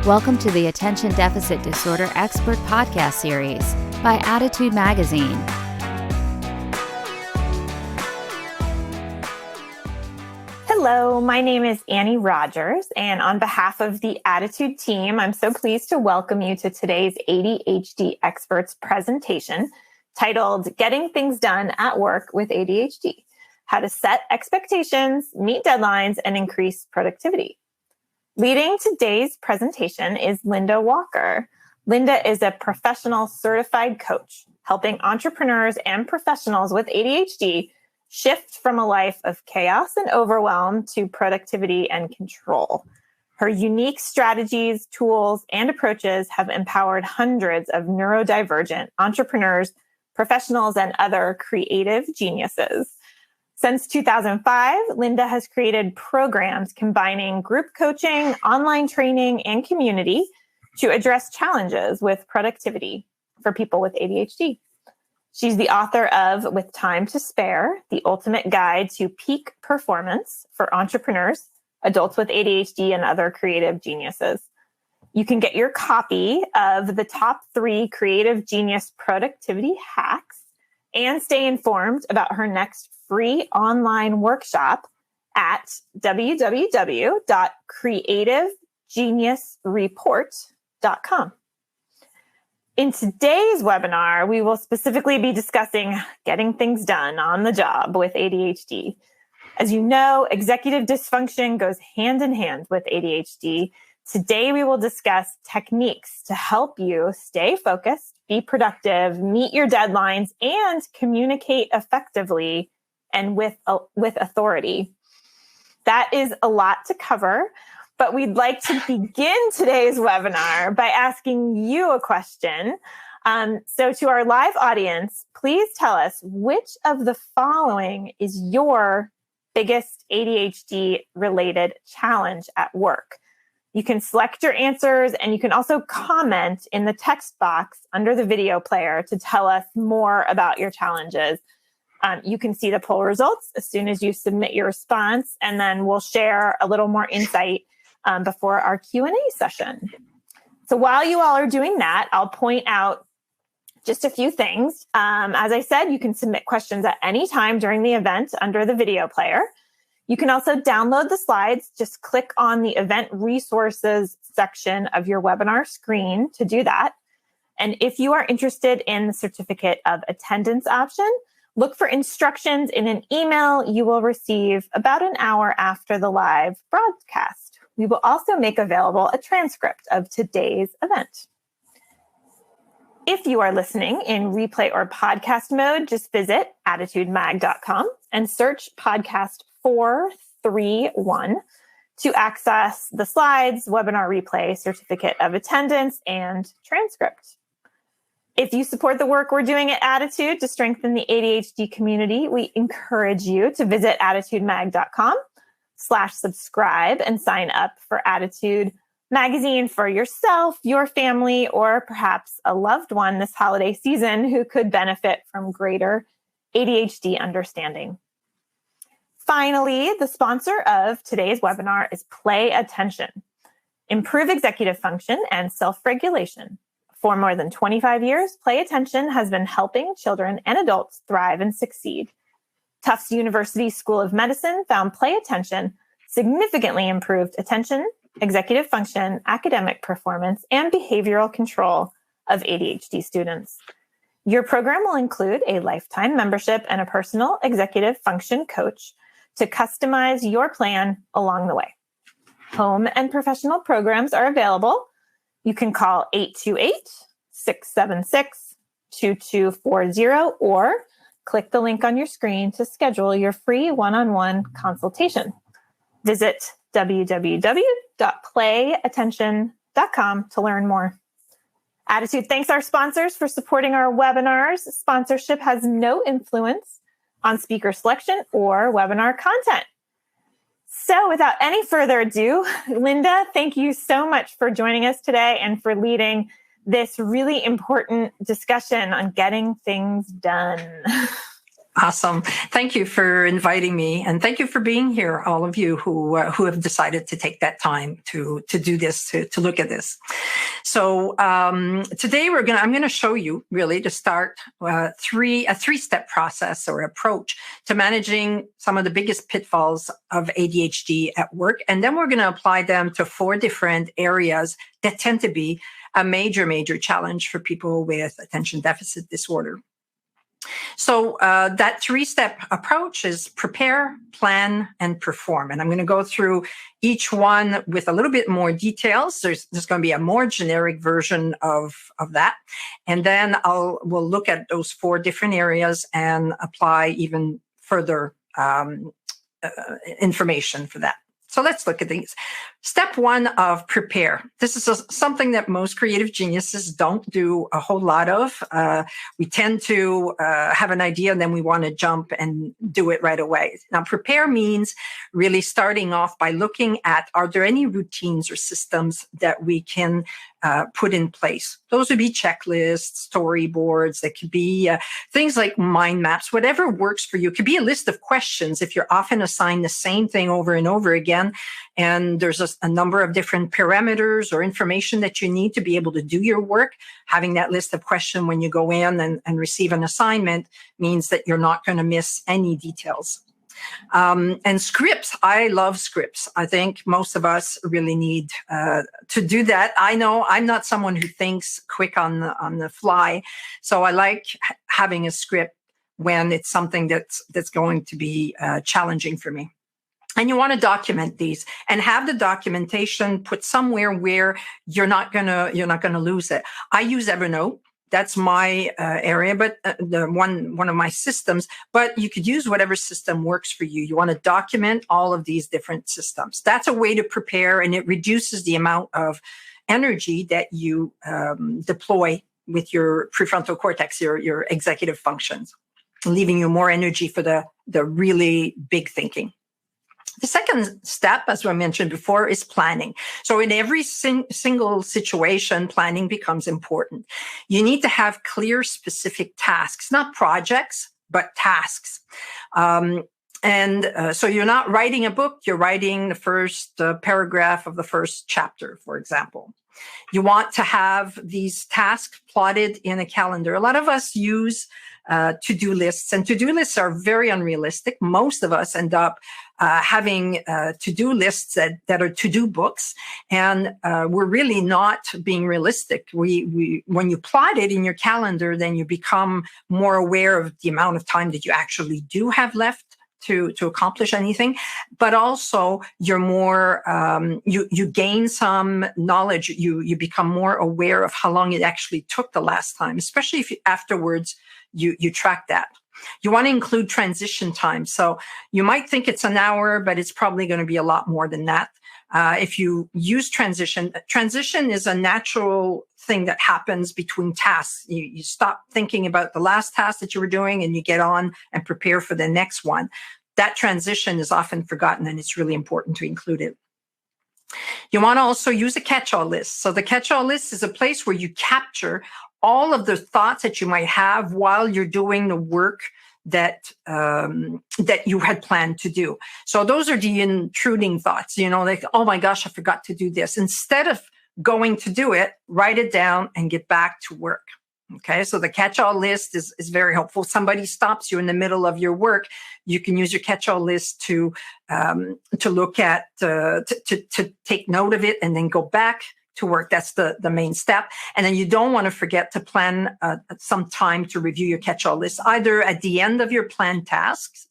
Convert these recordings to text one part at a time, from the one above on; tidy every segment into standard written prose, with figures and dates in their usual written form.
Welcome to the Attention Deficit Disorder Expert Podcast Series by Attitude Magazine. Hello, my name is Annie Rogers, and on behalf of the Attitude team, I'm so pleased to welcome you to today's ADHD Experts presentation titled Getting Things Done at Work with ADHD: How to Set Expectations, Meet Deadlines, and Increase Productivity. Leading today's presentation is Linda Walker. Linda is a professional certified coach, helping entrepreneurs and professionals with ADHD shift from a life of chaos and overwhelm to productivity and control. Her unique strategies, tools, and approaches have empowered hundreds of neurodivergent entrepreneurs, professionals, and other creative geniuses. Since 2005, Linda has created programs combining group coaching, online training, and community to address challenges with productivity for people with ADHD. She's the author of With Time to Spare, the ultimate guide to peak performance for entrepreneurs, adults with ADHD, and other creative geniuses. You can get your copy of the top 3 creative genius productivity hacks and stay informed about her next free online workshop at www.creativegeniusreport.com. In today's webinar, we will specifically be discussing getting things done on the job with ADHD. As you know, executive dysfunction goes hand in hand with ADHD. Today, we will discuss techniques to help you stay focused, be productive, meet your deadlines, and communicate effectively and with authority. That is a lot to cover, but we'd like to begin today's webinar by asking you a question. So to our live audience, please tell us which of the following is your biggest ADHD-related challenge at work. You can select your answers, and you can also comment in the text box under the video player to tell us more about your challenges. You can see the poll results as soon as you submit your response, and then we'll share a little more insight before our Q&A session. So while you all are doing that, I'll point out just a few things. As I said, you can submit questions at any time during the event under the video player. You can also download the slides. Just click on the event resources section of your webinar screen to do that. And if you are interested in the certificate of attendance option, look for instructions in an email you will receive about an hour after the live broadcast. We will also make available a transcript of today's event. If you are listening in replay or podcast mode, just visit attitudemag.com and search podcast 431 to access the slides, webinar replay, certificate of attendance, and transcript. If you support the work we're doing at Attitude to strengthen the ADHD community, we encourage you to visit attitudemag.com/subscribe and sign up for Attitude Magazine for yourself, your family, or perhaps a loved one this holiday season who could benefit from greater ADHD understanding. Finally, the sponsor of today's webinar is Play Attention: Improve Executive Function and Self-Regulation. For more than 25 years, Play Attention has been helping children and adults thrive and succeed. Tufts University School of Medicine found Play Attention significantly improved attention, executive function, academic performance, and behavioral control of ADHD students. Your program will include a lifetime membership and a personal executive function coach to customize your plan along the way. Home and professional programs are available. You can call 828-676-2240 or click the link on your screen to schedule your free one-on-one consultation. Visit www.playattention.com to learn more. Attitude thanks our sponsors for supporting our webinars. Sponsorship has no influence on speaker selection or webinar content. So without any further ado, Linda, thank you so much for joining us today and for leading this really important discussion on getting things done. Awesome. Thank you for inviting me, and thank you for being here, all of you who have decided to take that time to do this, to look at this. So today I'm going to show you really to start a three-step process or approach to managing some of the biggest pitfalls of ADHD at work, and then we're going to apply them to 4 different areas that tend to be a major challenge for people with attention deficit disorder. So that 3-step approach is prepare, plan, and perform. And I'm going to go through each one with a little bit more details. There's going to be a more generic version of that. And then we'll look at those 4 different areas and apply even further information for that. So let's look at these. Step 1 of prepare. This is something that most creative geniuses don't do a whole lot of. We tend to have an idea and then we want to jump and do it right away. Now, prepare means really starting off by looking at, are there any routines or systems that we can put in place? Those would be checklists, storyboards. That could be things like mind maps, whatever works for you. It could be a list of questions if you're often assigned the same thing over and over again. And there's a number of different parameters or information that you need to be able to do your work. Having that list of questions when you go in and receive an assignment means that you're not going to miss any details. And scripts. I love scripts. I think most of us really need to do that. I know I'm not someone who thinks quick on the fly, so I like having a script when it's something that's going to be challenging for me. And you want to document these and have the documentation put somewhere where you're not gonna lose it. I use Evernote. That's my area, but one of my systems. But you could use whatever system works for you. You want to document all of these different systems. That's a way to prepare, and it reduces the amount of energy that you deploy with your prefrontal cortex, your executive functions, leaving you more energy for the really big thinking. The second step, as I mentioned before, is planning. So in every single situation, planning becomes important. You need to have clear, specific tasks, not projects, but tasks. So you're not writing a book, you're writing the first paragraph of the first chapter, for example. You want to have these tasks plotted in a calendar. A lot of us use to-do lists, and to-do lists are very unrealistic. Most of us end up having to-do lists that are to-do books, and we're really not being realistic. When you plot it in your calendar, then you become more aware of the amount of time that you actually do have left to accomplish anything, but also you're more, you gain some knowledge. You become more aware of how long it actually took the last time, especially if afterwards you track that. You want to include transition time. So you might think it's an hour, but it's probably going to be a lot more than that. If you use transition is a natural thing that happens between tasks. You stop thinking about the last task that you were doing and you get on and prepare for the next one. That transition is often forgotten, and it's really important to include it. You want to also use a catch-all list. So the catch-all list is a place where you capture all of the thoughts that you might have while you're doing the work that you had planned to do. So those are the intruding thoughts, like, oh my gosh, I forgot to do this. Instead of going to do it, write it down and get back to work. Okay, so the catch-all list is very helpful. Somebody stops you in the middle of your work, you can use your catch-all list to look at, to take note of it and then go back to work. That's the main step. And then you don't want to forget to plan some time to review your catch-all list, either at the end of your planned tasks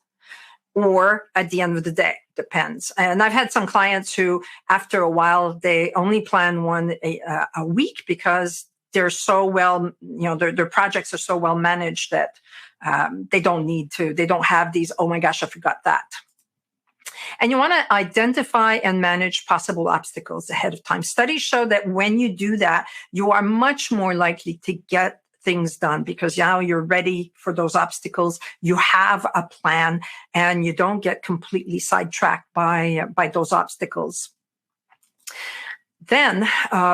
or at the end of the day. Depends. And I've had some clients who, after a while, they only plan one a week because they're so well, their projects are so well managed that they don't have these, oh my gosh, I forgot that. And you want to identify and manage possible obstacles ahead of time. Studies show that when you do that, you are much more likely to get things done because now you're ready for those obstacles. You have a plan and you don't get completely sidetracked by those obstacles. Then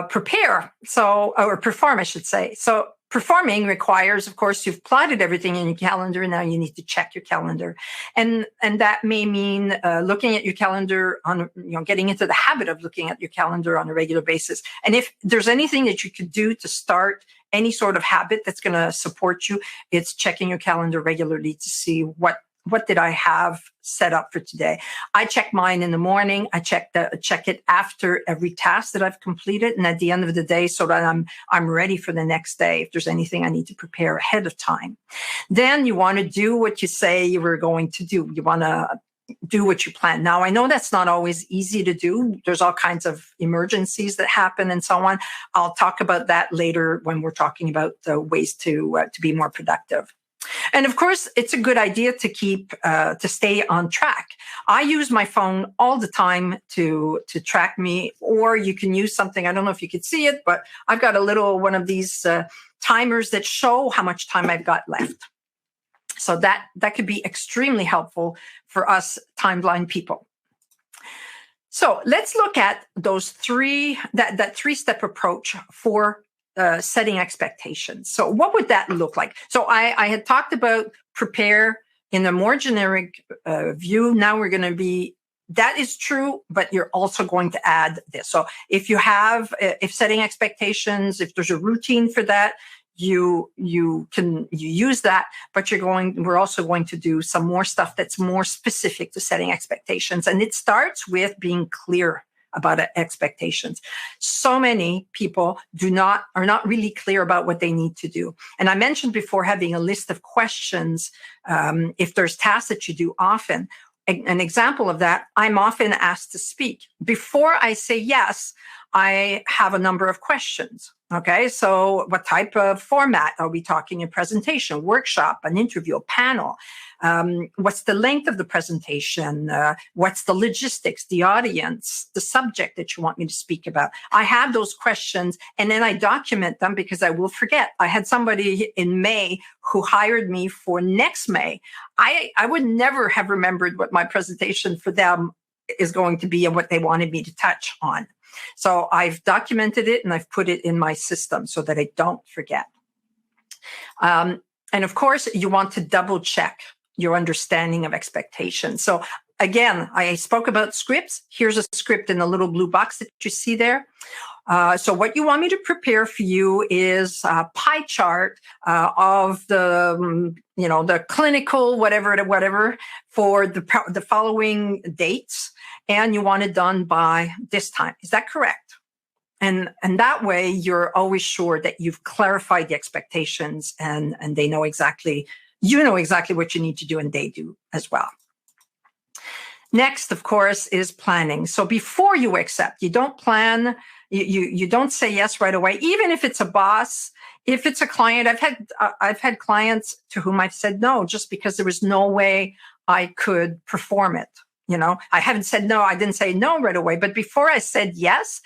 prepare, or perform, I should say. So performing requires, of course, you've plotted everything in your calendar. Now you need to check your calendar. And that may mean looking at your calendar on, getting into the habit of looking at your calendar on a regular basis. And if there's anything that you could do to start any sort of habit that's going to support you, it's checking your calendar regularly to see what did I have set up for today. I check mine in the morning. I check it after every task that I've completed, and at the end of the day, so that I'm ready for the next day. If there's anything I need to prepare ahead of time, then you want to do what you say you were going to do. You want to do what you plan. Now, I know that's not always easy to do. There's all kinds of emergencies that happen and so on. I'll talk about that later when we're talking about the ways to be more productive. And of course, it's a good idea to to stay on track. I use my phone all the time to track me, or you can use something. I don't know if you could see it, but I've got a little one of these timers that show how much time I've got left. So that could be extremely helpful for us time-blind people. So let's look at those that three-step approach for setting expectations. So what would that look like? So I had talked about prepare in a more generic view. Now we're going to be, that is true, but you're also going to add this. So if setting expectations, if there's a routine for that, you use that, but we're also going to do some more stuff that's more specific to setting expectations. And it starts with being clear about expectations. So many people are not really clear about what they need to do. And I mentioned before having a list of questions. If there's tasks that you do often, an example of that, I'm often asked to speak. Before I say yes, I have a number of questions. Okay, so what type of format are we talking? A presentation, workshop, an interview, a panel? What's the length of the presentation? What's the logistics, the audience, the subject that you want me to speak about? I have those questions, and then I document them because I will forget. I had somebody in May who hired me for next May. I would never have remembered what my presentation for them is going to be and what they wanted me to touch on. So I've documented it and I've put it in my system so that I don't forget. And of course, you want to double check your understanding of expectations. So again, I spoke about scripts. Here's a script in the little blue box that you see there. So what you want me to prepare for you is a pie chart of the clinical whatever for the following dates, and you want it done by this time. Is that correct? And that way you're always sure that you've clarified the expectations and they know exactly, what you need to do, and they do as well. Next, of course, is planning. So before you accept, you don't plan, you don't say yes right away, even if it's a boss, if it's a client. I've had clients to whom I've said no just because there was no way I could perform it. I haven't said no. I didn't say no right away. But before I said yes,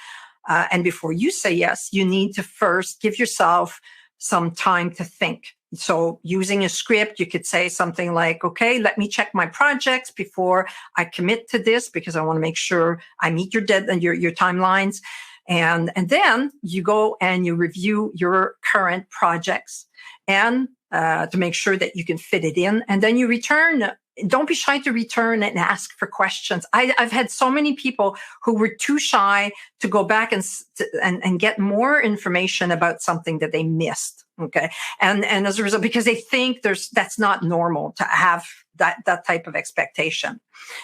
and before you say yes, you need to first give yourself some time to think. So using a script, you could say something like, okay, let me check my projects before I commit to this because I want to make sure I meet your timelines. And then you go and you review your current projects and to make sure that you can fit it in. And then you return. Don't be shy to return and ask for questions. I've had so many people who were too shy to go back and get more information about something that they missed. Okay. And as a result, because they think that's not normal to have that type of expectation.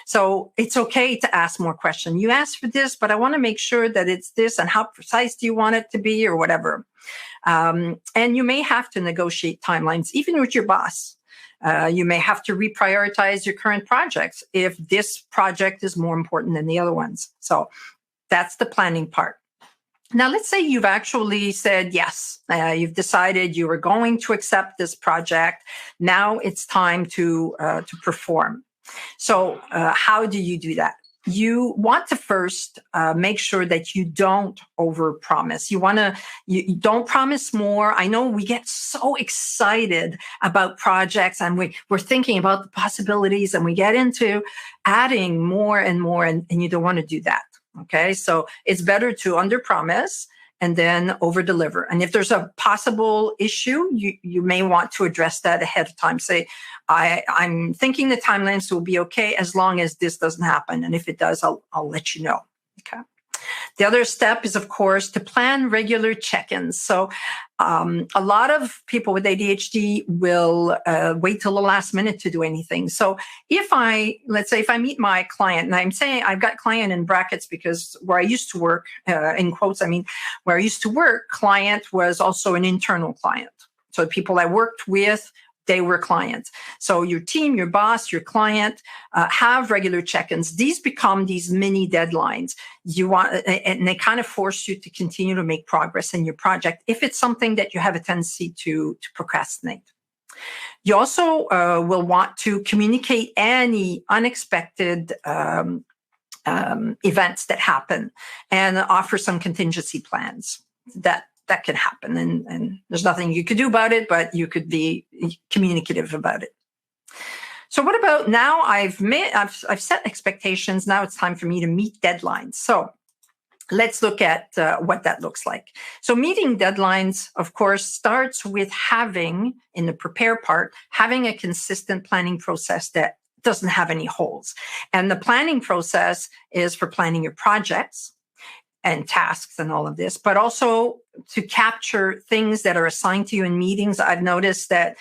So it's okay to ask more questions. You asked for this, but I want to make sure that it's this, and how precise do you want it to be, or whatever. And you may have to negotiate timelines, even with your boss. You may have to reprioritize your current projects if this project is more important than the other ones. So that's the planning part. Now, let's say you've actually said yes. You've decided you are going to accept this project. Now it's time to perform. So how do you do that? You want to first make sure that you don't overpromise. You don't promise more. I know we get so excited about projects and we're thinking about the possibilities and we get into adding more and more, and you don't want to do that. Okay, so it's better to underpromise and then over deliver. And if there's a possible issue, you may want to address that ahead of time. Say, I'm thinking the timelines will be okay as long as this doesn't happen. And if it does, I'll let you know. Okay. The other step is, of course, to plan regular check-ins. So a lot of people with ADHD will wait till the last minute to do anything. So let's say if I meet my client, and I'm saying I've got client in brackets because where I used to work, in quotes, I mean, where I used to work, client was also an internal client. So the people I worked with, they were clients. So your team, your boss, your client have regular check-ins. These become these mini deadlines. And they kind of force you to continue to make progress in your project if it's something that you have a tendency to procrastinate. You also will want to communicate any unexpected events that happen and offer some contingency plans that can happen. And there's nothing you could do about it, but you could be communicative about it. So what about now? I've set expectations. Now it's time for me to meet deadlines. So let's look at what that looks like. So meeting deadlines, of course, starts with having, in the prepare part, having a consistent planning process that doesn't have any holes. And the planning process is for planning your projects and tasks and all of this, but also to capture things that are assigned to you in meetings. I've noticed that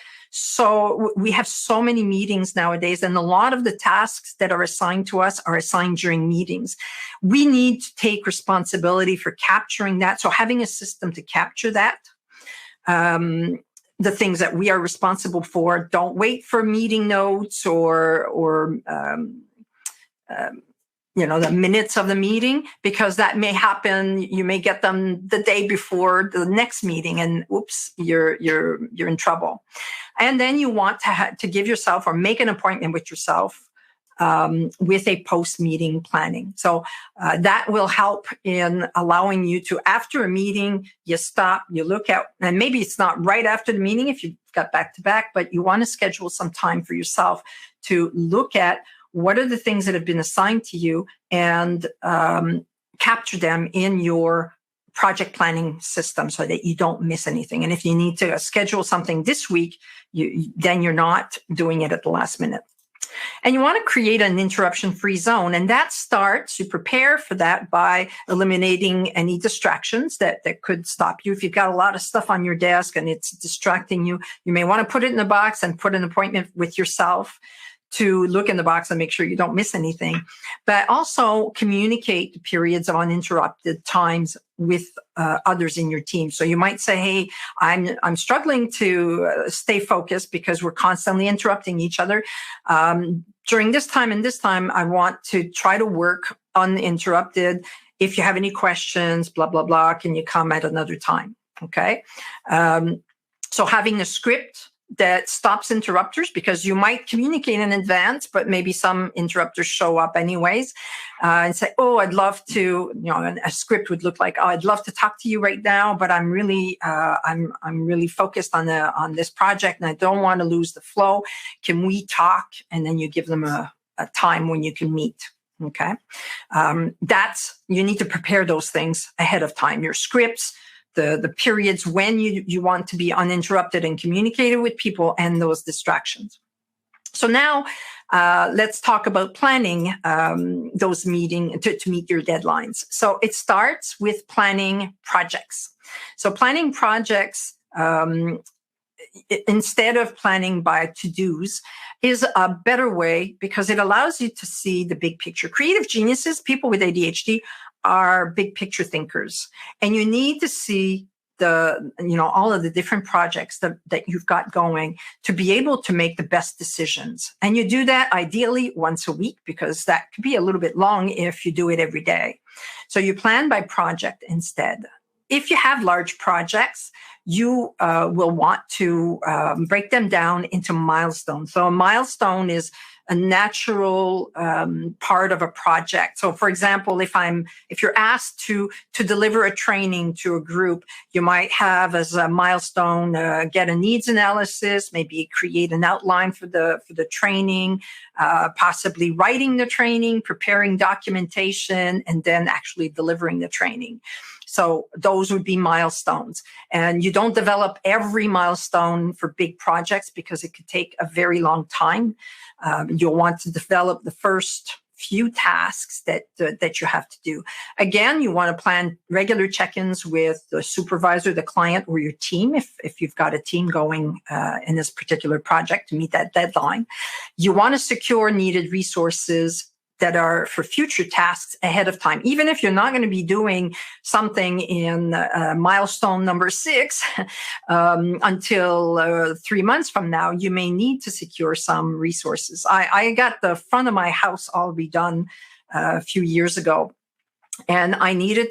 we have so many meetings nowadays, and a lot of the tasks that are assigned to us are assigned during meetings. We need to take responsibility for capturing that. So having a system to capture that, the things that we are responsible for, don't wait for meeting notes or the minutes of the meeting, because that may happen. You may get them the day before the next meeting, and oops, you're in trouble. And then you want to give yourself or make an appointment with yourself with a post-meeting planning. So that will help in allowing you to, after a meeting, you stop, you look at, and maybe it's not right after the meeting if you've got back-to-back, but you want to schedule some time for yourself to look at what are the things that have been assigned to you and capture them in your project planning system so that you don't miss anything. And if you need to schedule something this week, then you're not doing it at the last minute. And you want to create an interruption-free zone. And that starts, you prepare for that by eliminating any distractions that could stop you. If you've got a lot of stuff on your desk and it's distracting you, you may want to put it in a box and put an appointment with yourself to look in the box and make sure you don't miss anything, but also communicate the periods of uninterrupted times with others in your team. So you might say, hey, I'm struggling to stay focused because we're constantly interrupting each other. During this time and this time, I want to try to work uninterrupted. If you have any questions, blah, blah, blah, can you come at another time? Okay. So having a script that stops interrupters, because you might communicate in advance, but maybe some interrupters show up anyways, and say, oh, I'd love to, a script would look like, oh, I'd love to talk to you right now, but I'm really focused on this project and I don't want to lose the flow. Can we talk? And then you give them a time when you can meet. Okay. You need to prepare those things ahead of time. Your scripts, the periods when you want to be uninterrupted and communicated with people, and those distractions. So now let's talk about planning those meetings to meet your deadlines. So it starts with planning projects. So planning projects, instead of planning by to-dos, is a better way because it allows you to see the big picture. Creative geniuses, people with ADHD, are big picture thinkers, and you need to see all of the different projects that you've got going to be able to make the best decisions. And you do that ideally once a week, because that could be a little bit long if you do it every day. So you plan by project instead. If you have large projects, you will want to break them down into milestones. So a milestone is a natural part of a project. So for example, if you're asked to deliver a training to a group, you might have as a milestone, get a needs analysis, maybe create an outline for the training, possibly writing the training, preparing documentation, and then actually delivering the training. So those would be milestones. And you don't develop every milestone for big projects because it could take a very long time. You'll want to develop the first few tasks that you have to do. Again, you want to plan regular check-ins with the supervisor, the client, or your team if you've got a team going in this particular project to meet that deadline. You want to secure needed resources that are for future tasks ahead of time. Even if you're not going to be doing something in milestone number 6 until 3 months from now, you may need to secure some resources. I got the front of my house all redone a few years ago, and I needed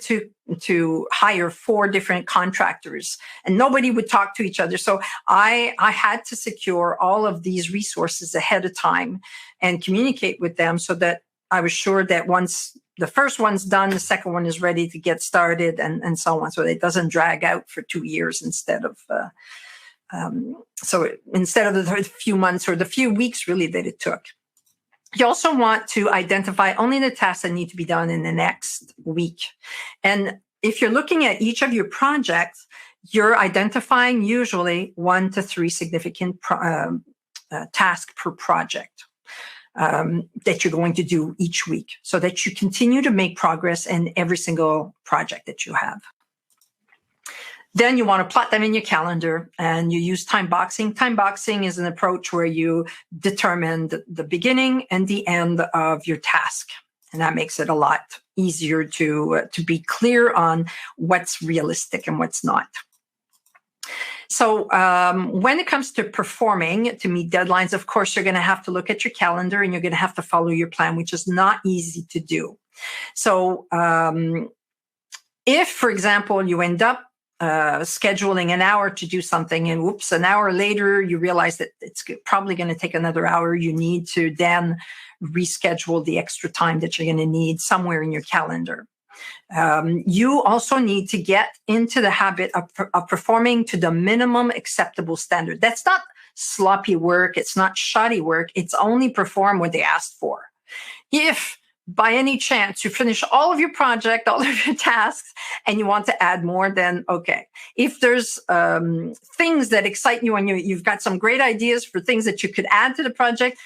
to hire 4 different contractors, and nobody would talk to each other. So I had to secure all of these resources ahead of time and communicate with them so that I was sure that once the first one's done, the second one is ready to get started, and so on, so it doesn't drag out for 2 years instead of the few months or the few weeks really that it took. You also want to identify only the tasks that need to be done in the next week. And if you're looking at each of your projects, you're identifying usually 1 to 3 significant tasks per project that you're going to do each week so that you continue to make progress in every single project that you have. Then you want to plot them in your calendar, and you use time boxing. Time boxing is an approach where you determine the beginning and the end of your task. And that makes it a lot easier to be clear on what's realistic and what's not. So when it comes to performing to meet deadlines, of course, you're going to have to look at your calendar and you're going to have to follow your plan, which is not easy to do. So if, for example, you end up scheduling an hour to do something and whoops, an hour later, you realize that it's probably going to take another hour, you need to then reschedule the extra time that you're going to need somewhere in your calendar. You also need to get into the habit of performing to the minimum acceptable standard. That's not sloppy work. It's not shoddy work. It's only perform what they asked for. If by any chance you finish all of your project, all of your tasks, and you want to add more, then okay. If there's things that excite you and you've got some great ideas for things that you could add to the project,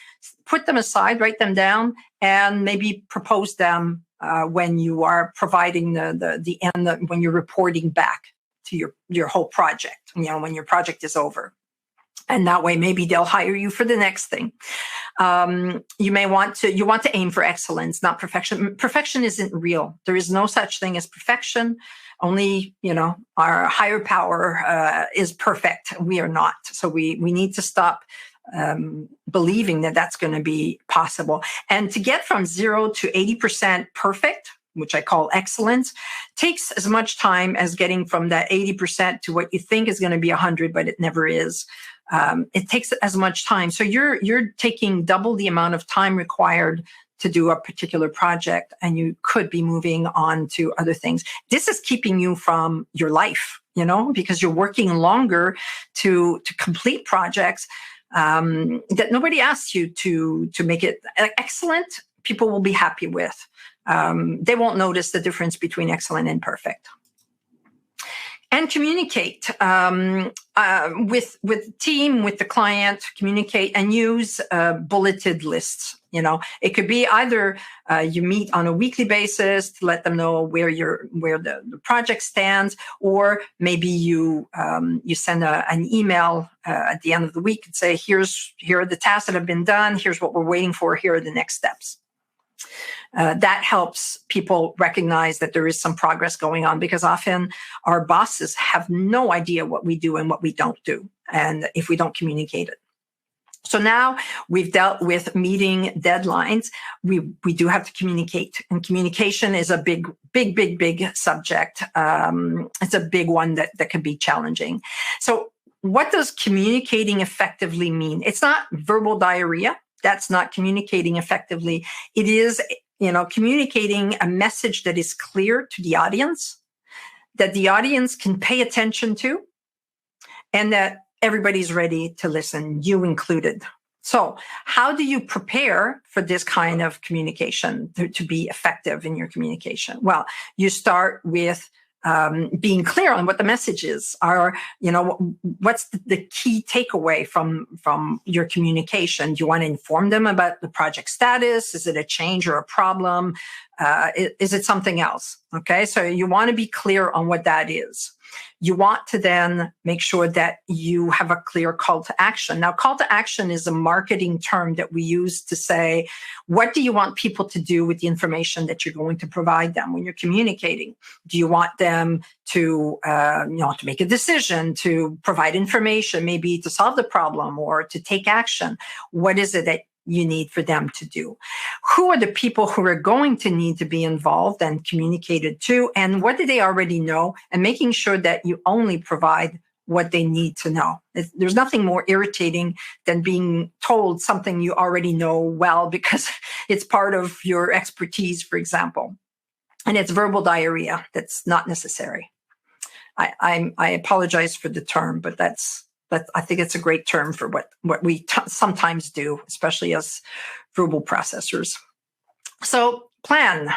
put them aside, write them down, and maybe propose them when you are providing the end, when you're reporting back to your whole project, when your project is over. And that way, maybe they'll hire you for the next thing. You want to aim for excellence, not perfection. Perfection isn't real. There is no such thing as perfection. Only, our higher power is perfect. We are not. So we need to stop believing that that's going to be possible. And to get from 0 to 80% perfect, which I call excellence, takes as much time as getting from that 80% to what you think is going to be 100, but it never is. It takes as much time. So you're taking double the amount of time required to do a particular project, and you could be moving on to other things. This is keeping you from your life, because you're working longer to complete projects that nobody asks you to make it excellent. People will be happy with. They won't notice the difference between excellent and perfect. And communicate with the team, with the client. Communicate and use bulleted lists. It could be either you meet on a weekly basis to let them know where the project stands, or maybe you send an email at the end of the week and say, here are the tasks that have been done. Here's what we're waiting for. Here are the next steps. That helps people recognize that there is some progress going on, because often our bosses have no idea what we do and what we don't do, and if we don't communicate it. So now we've dealt with meeting deadlines. We do have to communicate, and communication is a big subject. It's a big one that can be challenging. So what does communicating effectively mean? It's not verbal diarrhea. That's not communicating effectively. It is, communicating a message that is clear to the audience, that the audience can pay attention to, and that everybody's ready to listen, you included. So how do you prepare for this kind of communication to be effective in your communication? Well, you start with being clear on what the message is, or what's the key takeaway from your communication. Do you want to inform them about the project status? Is it a change or a problem? Is it something else? Okay, so you want to be clear on what that is. You want to then make sure that you have a clear call to action. Now, call to action is a marketing term that we use to say, what do you want people to do with the information that you're going to provide them when you're communicating? Do you want them to make a decision, to provide information, maybe to solve the problem or to take action? What is it that you need for them to do? Who are the people who are going to need to be involved and communicated to? And what do they already know? And making sure that you only provide what they need to know. There's nothing more irritating than being told something you already know well because it's part of your expertise, for example. And it's verbal diarrhea. That's not necessary. I apologize for the term, but I think it's a great term for what we sometimes do, especially as verbal processors. So planning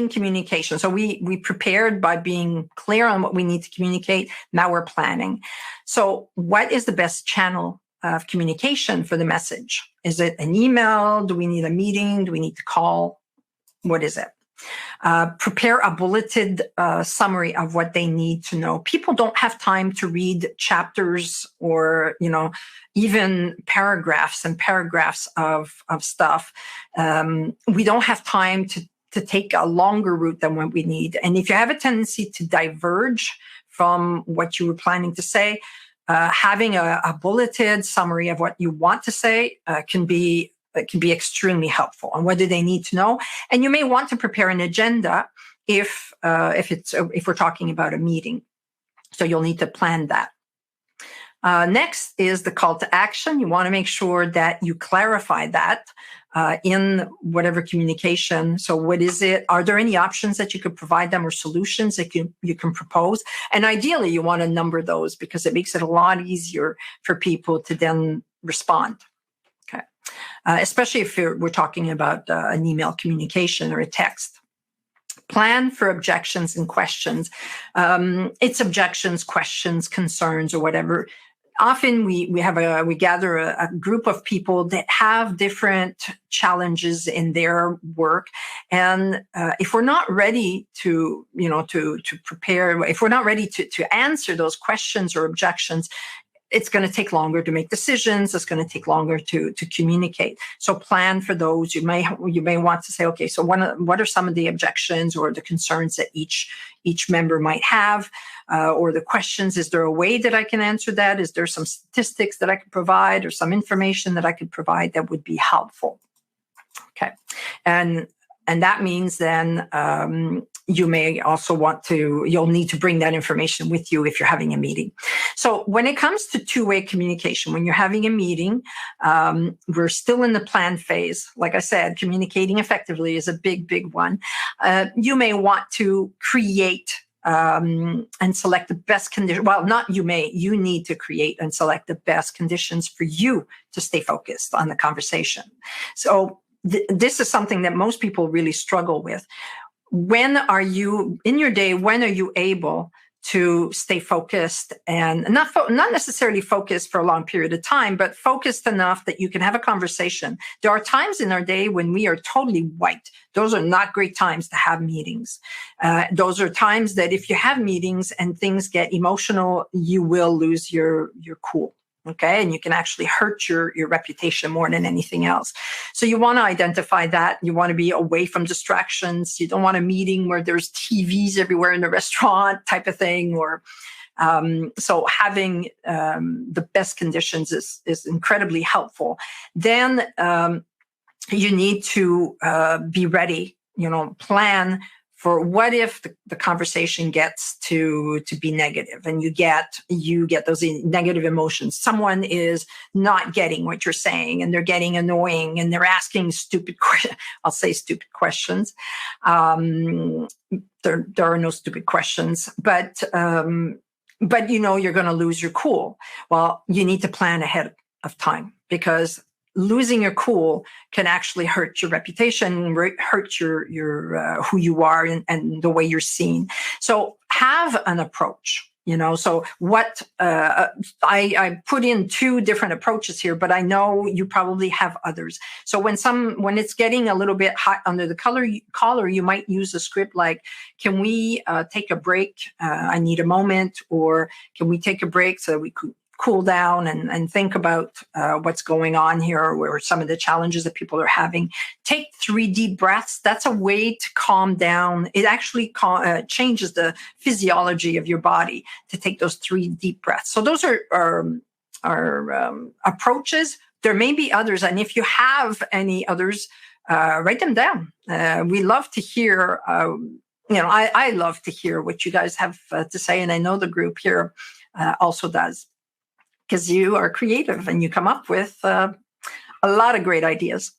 communication. So we prepared by being clear on what we need to communicate. Now we're planning. So what is the best channel of communication for the message? Is it an email? Do we need a meeting? Do we need to call? What is it? Prepare a bulleted summary of what they need to know. People don't have time to read chapters or, even paragraphs and paragraphs of stuff. We don't have time to take a longer route than what we need. And if you have a tendency to diverge from what you were planning to say, having a bulleted summary of what you want to say can be extremely helpful. And what do they need to know? And you may want to prepare an agenda if we're talking about a meeting. So you'll need to plan that. Next is the call to action. You want to make sure that you clarify that in whatever communication. So what is it? Are there any options that you could provide them or solutions that you can propose? And ideally, you want to number those because it makes it a lot easier for people to then respond. Especially if we're talking about an email communication or a text. Plan for objections and questions. It's objections, questions, concerns, or whatever. Often we gather a group of people that have different challenges in their work, and if we're not ready to prepare, if we're not ready to answer those questions or objections, it's going to take longer to make decisions. It's going to take longer to communicate. So plan for those. You may want to say, okay, so what are some of the objections or the concerns that each member might have, or the questions? Is there a way that I can answer that? Is there some statistics that I could provide or some information that I could provide that would be helpful? Okay, and that means then you may also you'll need to bring that information with you if you're having a meeting. So when it comes to two-way communication, when you're having a meeting, we're still in the plan phase. Like I said, communicating effectively is a big, big one. You may want to create and select the best condition. Well, not you may, you need to create and select the best conditions for you to stay focused on the conversation. So this is something that most people really struggle with. When are you in your day? When are you able to stay focused and not necessarily focused for a long period of time, but focused enough that you can have a conversation? There are times in our day when we are totally white. Those are not great times to have meetings. Those are times that if you have meetings and things get emotional, you will lose your cool. Okay. And you can actually hurt your reputation more than anything else. So you want to identify that. You want to be away from distractions. You don't want a meeting where there's TVs everywhere in the restaurant type of thing. Or so having the best conditions is incredibly helpful. Then you need to be ready, plan for what if the conversation gets to be negative and you get those negative emotions. Someone is not getting what you're saying and they're getting annoying and they're asking stupid questions. There are no stupid questions, but you're going to lose your cool. Well, you need to plan ahead of time. because losing your cool can actually hurt your reputation, hurt your who you are and the way you're seen. So have an approach. So what I put in 2 different approaches here, but I know you probably have others. So when it's getting a little bit hot under the collar, you might use a script like, can we take a break? I need a moment, or can we take a break so we could cool down and think about what's going on here, or some of the challenges that people are having. Take 3 deep breaths. That's a way to calm down. It actually changes the physiology of your body to take those 3 deep breaths. So those are approaches. There may be others. And if you have any others, write them down. We love to hear, I love to hear what you guys have to say. And I know the group here also does, because you are creative and you come up with a lot of great ideas.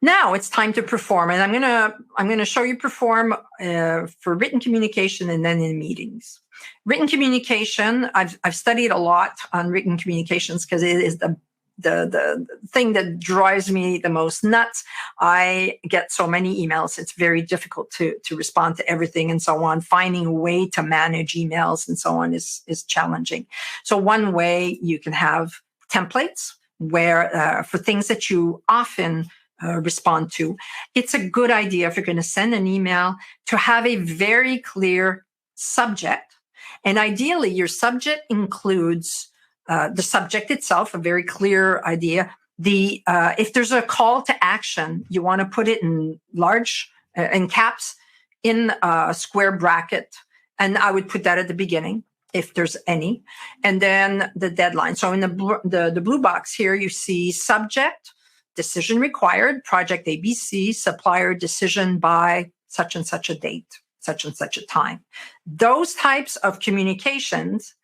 Now it's time to perform, and I'm gonna show you perform for written communication and then in meetings. Written communication, I've studied a lot on written communications because it is the thing that drives me the most nuts. I get so many emails. It's very difficult to respond to everything and so on. Finding a way to manage emails and so on is challenging. So one way you can have templates where for things that you often respond to. It's a good idea if you're going to send an email to have a very clear subject. And ideally, your subject includes the subject itself, a very clear idea. If there's a call to action, you want to put it in large, in caps, in a square bracket. And I would put that at the beginning, if there's any. And then the deadline. So in the blue box here, you see subject, decision required, project ABC, supplier decision by such and such a date, such and such a time. Those types of communications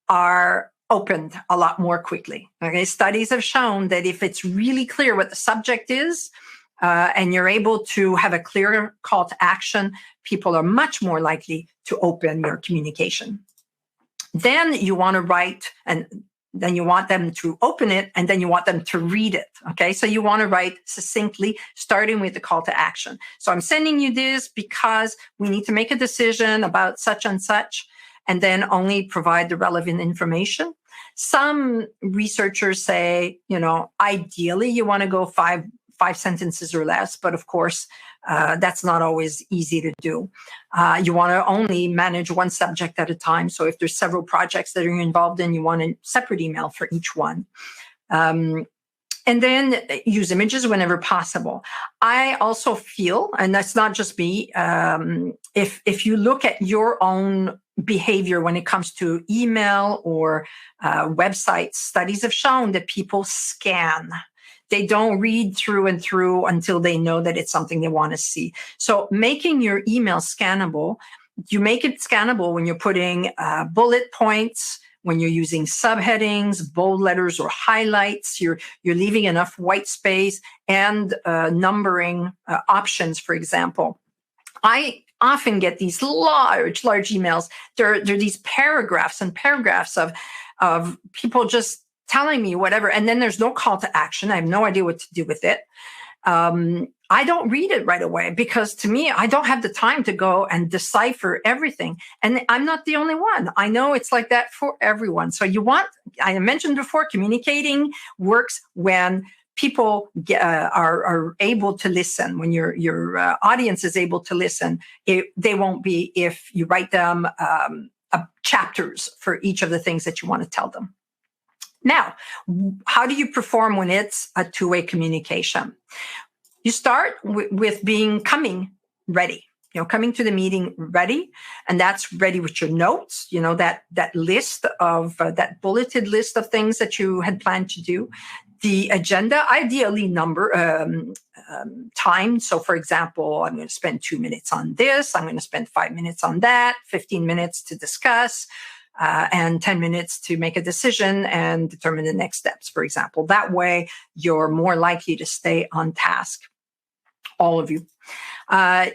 are opened a lot more quickly. Okay, studies have shown that if it's really clear what the subject is, and you're able to have a clear call to action, people are much more likely to open your communication. Then you want to write, and then you want them to open it, and then you want them to read it. Okay, so you want to write succinctly, starting with the call to action. So I'm sending you this because we need to make a decision about such and such, and then only provide the relevant information. Some researchers say, ideally you want to go five sentences or less, but of course, that's not always easy to do. You want to only manage one subject at a time. So if there's several projects that are involved in, you want a separate email for each one. And then use images whenever possible. I also feel, and that's not just me, if you look at your own behavior when it comes to email or websites, studies have shown that people scan. They don't read through and through until they know that it's something they want to see. So making your email scannable, you make it scannable when you're putting bullet points, when you're using subheadings, bold letters, or highlights. You're leaving enough white space and numbering options, for example. I often get these large emails. They're these paragraphs and paragraphs of people just telling me whatever, and then there's no call to action. I have no idea what to do with it. I don't read it right away because to me, I don't have the time to go and decipher everything. And I'm not the only one. I know it's like that for everyone. So I mentioned before, communicating works when people are able to listen, when your audience is able to listen. They won't be if you write them chapters for each of the things that you want to tell them. Now, how do you perform when it's a two-way communication? You start with coming ready, coming to the meeting ready, and that's ready with your notes, that list of that bulleted list of things that you had planned to do. The agenda, ideally time. So for example, I'm going to spend 2 minutes on this. I'm going to spend 5 minutes on that, 15 minutes to discuss, and 10 minutes to make a decision and determine the next steps, for example. That way, you're more likely to stay on task, all of you.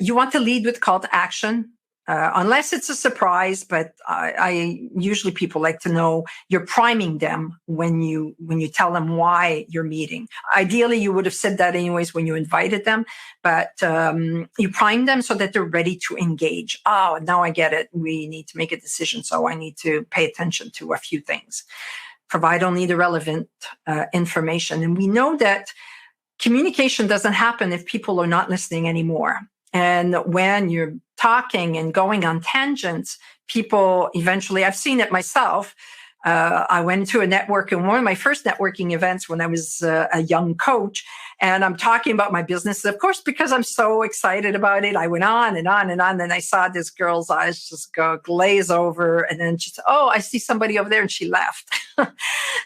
You want to lead with call to action. unless it's a surprise. But I usually people like to know you're priming them when you tell them why you're meeting. Ideally, you would have said that anyways when you invited them, but you prime them so that they're ready to engage. Oh, now I get it. We need to make a decision, so I need to pay attention to a few things. Provide only the relevant information, and we know that communication doesn't happen if people are not listening anymore. And when you're talking and going on tangents, people eventually, I've seen it myself. I went to a networking, one of my first networking events when I was a young coach, and I'm talking about my business. Of course, because I'm so excited about it, I went on and on and on. And I saw this girl's eyes just go glaze over. And then she said, "Oh, I see somebody over there." And she left.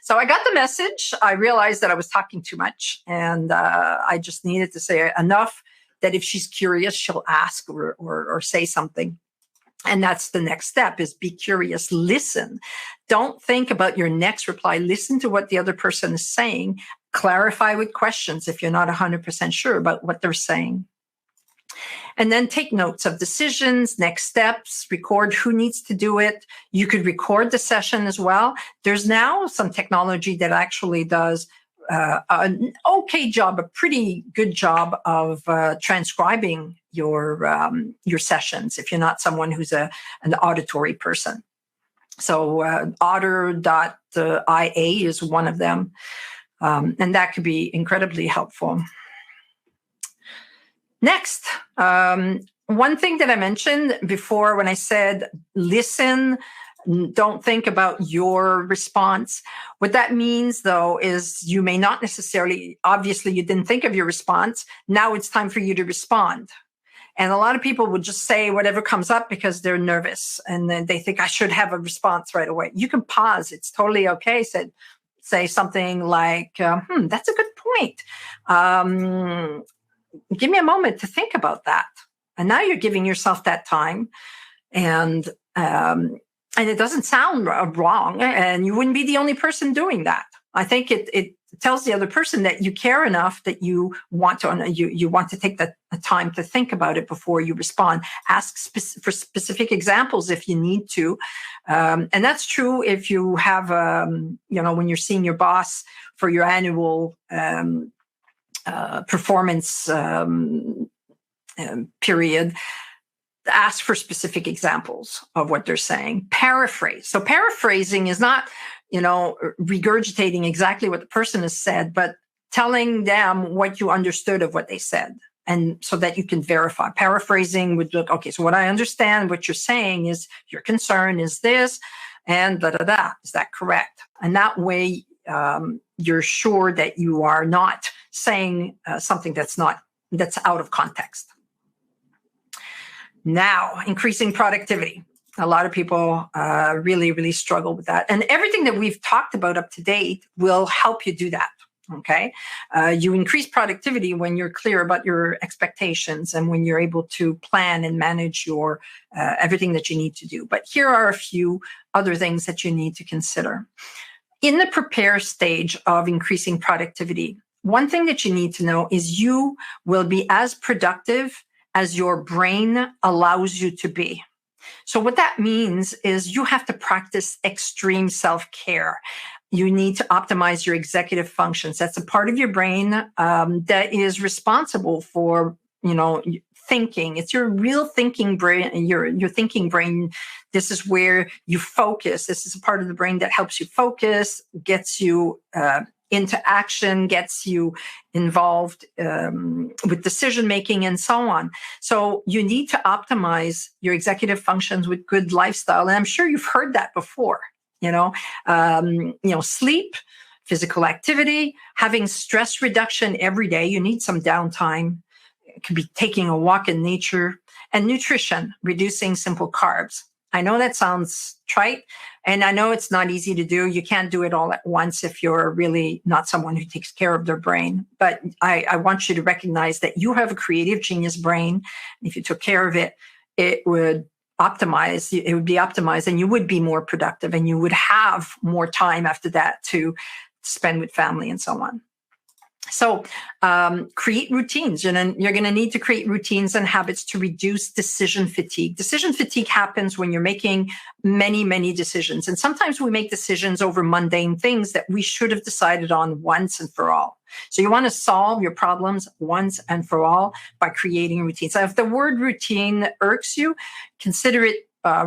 So I got the message. I realized that I was talking too much. And I just needed to say enough that if she's curious, she'll ask or say something. And that's the next step, is be curious, listen. Don't think about your next reply. Listen to what the other person is saying. Clarify with questions if you're not 100% sure about what they're saying. And then take notes of decisions, next steps, record who needs to do it. You could record the session as well. There's now some technology that actually does an okay job, a pretty good job of transcribing your sessions if you're not someone who's an auditory person. So otter.ia is one of them, and that could be incredibly helpful. Next, one thing that I mentioned before when I said listen, don't think about your response. What that means, though, is you may not necessarily, obviously, you didn't think of your response. Now it's time for you to respond. And a lot of people would just say whatever comes up because they're nervous and then they think I should have a response right away. You can pause. It's totally okay. Say something like, that's a good point. Give me a moment to think about that. And now you're giving yourself that time. And it doesn't sound wrong, and you wouldn't be the only person doing that. I think it tells the other person that you care enough that you want to take the time to think about it before you respond. Ask for specific examples if you need to, and that's true if you have when you're seeing your boss for your annual performance period. Ask for specific examples of what they're saying. Paraphrase. So paraphrasing is not, regurgitating exactly what the person has said, but telling them what you understood of what they said. And so that you can verify. Paraphrasing would look, okay, so what I understand, what you're saying is your concern is this, and da-da-da. Is that correct? And that way, you're sure that you are not saying something that's out of context. Now, increasing productivity. A lot of people really, really struggle with that. And everything that we've talked about up to date will help you do that, okay? You increase productivity when you're clear about your expectations and when you're able to plan and manage your everything that you need to do. But here are a few other things that you need to consider. In the prepare stage of increasing productivity, one thing that you need to know is you will be as productive as your brain allows you to be. So what that means is you have to practice extreme self-care. You need to optimize your executive functions. That's a part of your brain that is responsible for, thinking. It's your real thinking brain, your thinking brain. This is where you focus. This is a part of the brain that helps you focus, gets you into action, gets you involved with decision-making and so on. So you need to optimize your executive functions with good lifestyle. And I'm sure you've heard that before, sleep, physical activity, having stress reduction every day. You need some downtime. It could be taking a walk in nature, and nutrition, reducing simple carbs. I know that sounds trite, and I know it's not easy to do. You can't do it all at once if you're really not someone who takes care of their brain. But I want you to recognize that you have a creative genius brain. If you took care of it, it would be optimized, and you would be more productive, and you would have more time after that to spend with family and so on. So create routines, and then you're going to need to create routines and habits to reduce decision fatigue. Decision fatigue happens when you're making many, many decisions. And sometimes we make decisions over mundane things that we should have decided on once and for all. So you want to solve your problems once and for all by creating routines. So if the word routine irks you, consider it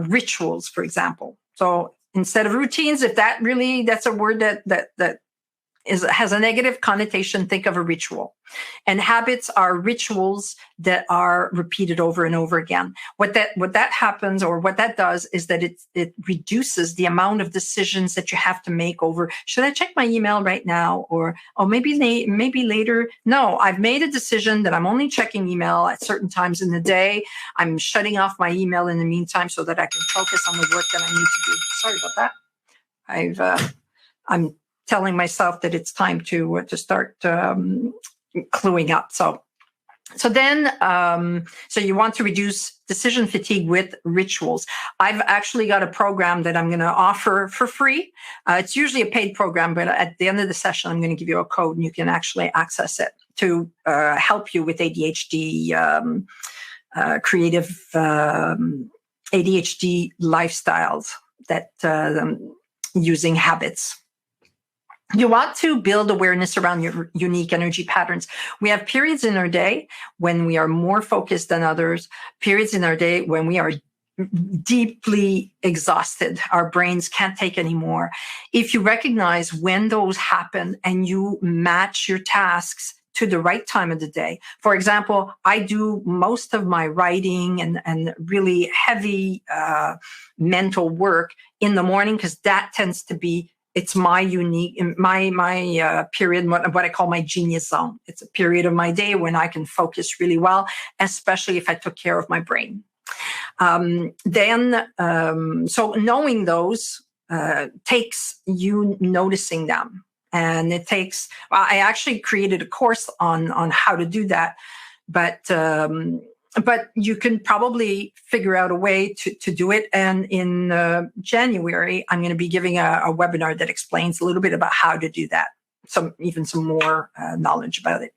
rituals, for example. So instead of routines, if that's a word that has a negative connotation, think of a ritual. And habits are rituals that are repeated over and over again. What that happens, or what that does, is that it reduces the amount of decisions that you have to make over, should I check my email right now? Or, oh, maybe later. No, I've made a decision that I'm only checking email at certain times in the day. I'm shutting off my email in the meantime so that I can focus on the work that I need to do. Sorry about that. I'm telling myself that it's time to start cluing up. So you want to reduce decision fatigue with rituals. I've actually got a program that I'm going to offer for free. It's usually a paid program, but at the end of the session, I'm going to give you a code and you can actually access it to help you with ADHD, creative ADHD lifestyles that using habits. You want to build awareness around your unique energy patterns. We have periods in our day when we are more focused than others, periods in our day when we are deeply exhausted. Our brains can't take anymore. If you recognize when those happen and you match your tasks to the right time of the day. For example, I do most of my writing and really heavy mental work in the morning because that tends to be it's my unique, my period, what I call my genius zone. It's a period of my day when I can focus really well, especially if I took care of my brain. So knowing those takes you noticing them. And it takes, I actually created a course on how to do that, but you can probably figure out a way to do it. And in January, I'm going to be giving a webinar that explains a little bit about how to do that. Some more knowledge about it.